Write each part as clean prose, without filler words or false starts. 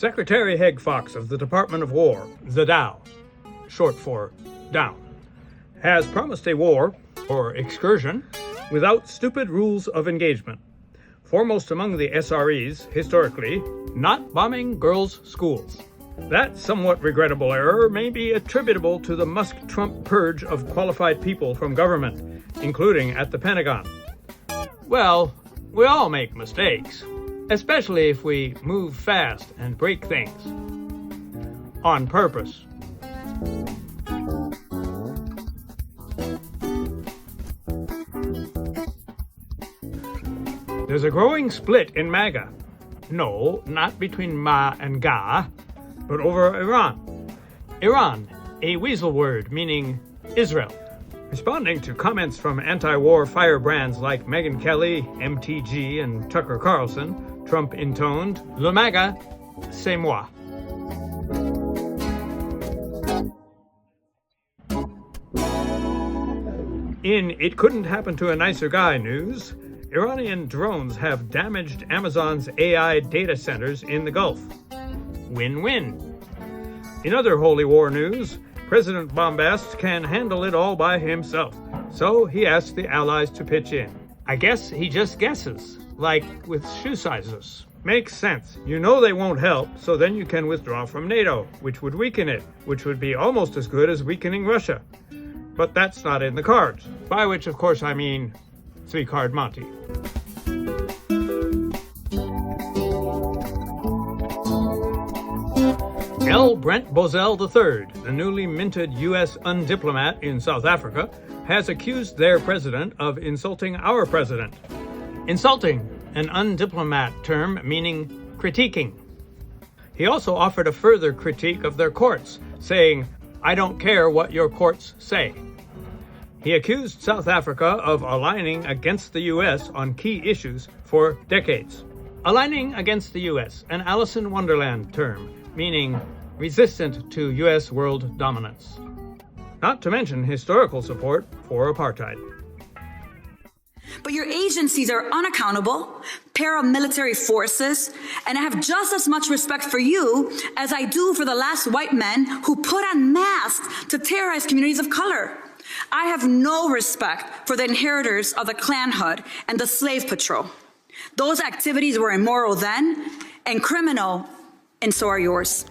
Secretary Heg Fox of the Department of War, the Dow, short for down, has promised a war, or excursion, without stupid rules of engagement. Foremost among the SREs, historically, not bombing girls' schools. That somewhat regrettable error may be attributable to the Musk-Trump purge of qualified people from government, including at the Pentagon. Well, we all make mistakes, especially if we move fast and break things. On purpose. There's a growing split in MAGA. No, not between Ma and Ga, but over Iran. Iran, a weasel word meaning Israel. Responding to comments from anti-war firebrands like Megyn Kelly, MTG, and Tucker Carlson, Trump intoned, "Le MAGA, c'est moi." In It Couldn't Happen to a Nicer Guy news, Iranian drones have damaged Amazon's AI data centers in the Gulf. Win-win. In other holy war news, President Bombast can handle it all by himself, so he asked the allies to pitch in. I guess he just guesses, like with shoe sizes. Makes sense. You know they won't help, so then you can withdraw from NATO, which would weaken it, which would be almost as good as weakening Russia. But that's not in the cards, by which of course I mean three-card Monty. L. Brent Bozell III, the newly minted U.S. undiplomat in South Africa, has accused their president of insulting our president. Insulting, an undiplomat term meaning critiquing. He also offered a further critique of their courts, saying, "I don't care what your courts say." He accused South Africa of aligning against the U.S. on key issues for decades. Aligning against the U.S., an Alice in Wonderland term, meaning resistant to U.S. world dominance. Not to mention historical support for apartheid. But your agencies are unaccountable, paramilitary forces, and I have just as much respect for you as I do for the last white men who put on masks to terrorize communities of color. I have no respect for the inheritors of the Klan Hood and the Slave Patrol. Those activities were immoral then and criminal, and so are yours.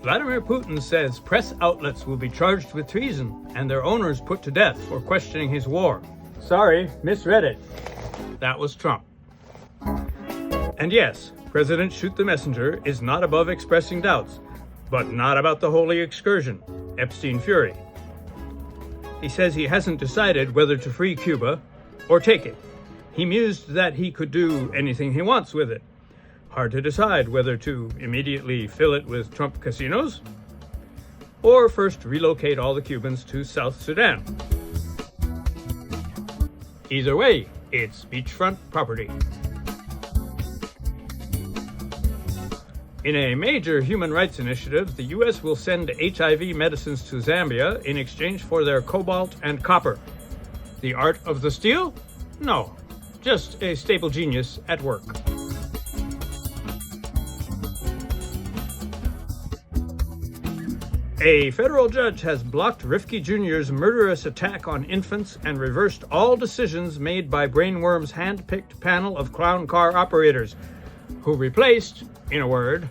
Vladimir Putin says press outlets will be charged with treason and their owners put to death for questioning his war. Sorry, misread it. That was Trump. And yes, President Shoot the Messenger is not above expressing doubts, but not about the holy excursion, Epstein Fury. He says he hasn't decided whether to free Cuba or take it. He mused that he could do anything he wants with it. Hard to decide whether to immediately fill it with Trump casinos or first relocate all the Cubans to South Sudan. Either way, it's beachfront property. In a major human rights initiative, the U.S. will send HIV medicines to Zambia in exchange for their cobalt and copper. The art of the steal? No, just a stable genius at work. A federal judge has blocked Rifki Jr.'s murderous attack on infants and reversed all decisions made by Brainworm's hand-picked panel of clown car operators, who replaced, in a word,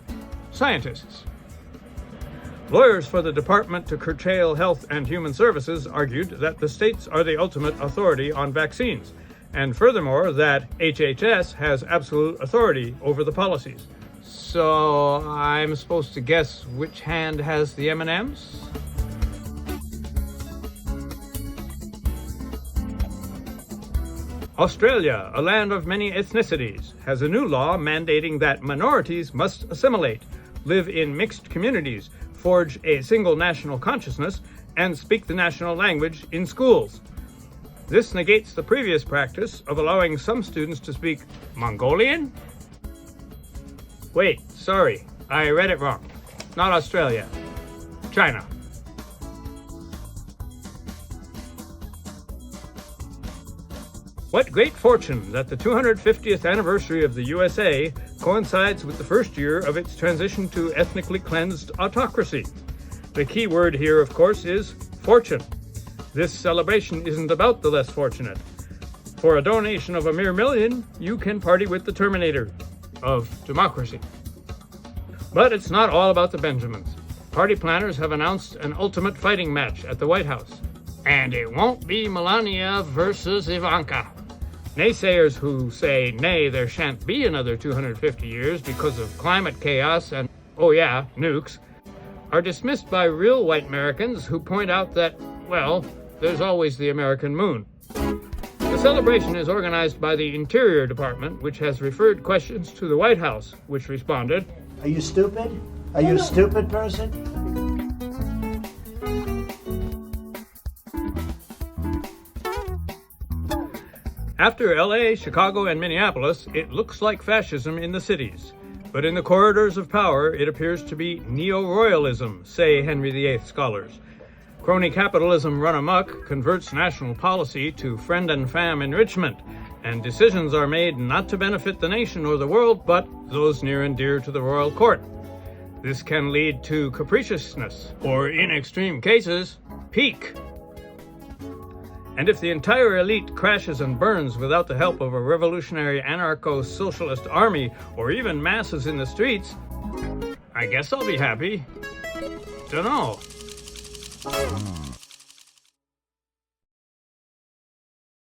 scientists. Lawyers for the Department to Curtail Health and Human Services argued that the states are the ultimate authority on vaccines, and furthermore that HHS has absolute authority over the policies. So I'm supposed to guess which hand has the M&Ms? Australia, a land of many ethnicities, has a new law mandating that minorities must assimilate, live in mixed communities, forge a single national consciousness, and speak the national language in schools. This negates the previous practice of allowing some students to speak Mongolian? Wait, sorry, I read it wrong. Not Australia. China. What great fortune that the 250th anniversary of the USA coincides with the first year of its transition to ethnically cleansed autocracy. The key word here, of course, is fortune. This celebration isn't about the less fortunate. For a donation of a mere $1 million, you can party with the Terminator of democracy. But it's not all about the Benjamins. Party planners have announced an ultimate fighting match at the White House. And it won't be Melania versus Ivanka. Naysayers who say, nay, there shan't be another 250 years because of climate chaos and, oh yeah, nukes, are dismissed by real white Americans who point out that, well, there's always the American moon. The celebration is organized by the Interior Department, which has referred questions to the White House, which responded, "Are you stupid? Are you a stupid person?" After LA, Chicago, and Minneapolis, it looks like fascism in the cities. But in the corridors of power, it appears to be neo-royalism, say Henry VIII scholars. Crony capitalism run amok converts national policy to friend and fam enrichment, and decisions are made not to benefit the nation or the world, but those near and dear to the royal court. This can lead to capriciousness, or in extreme cases, pique. And if the entire elite crashes and burns without the help of a revolutionary anarcho-socialist army or even masses in the streets, I guess I'll be happy. Dunno.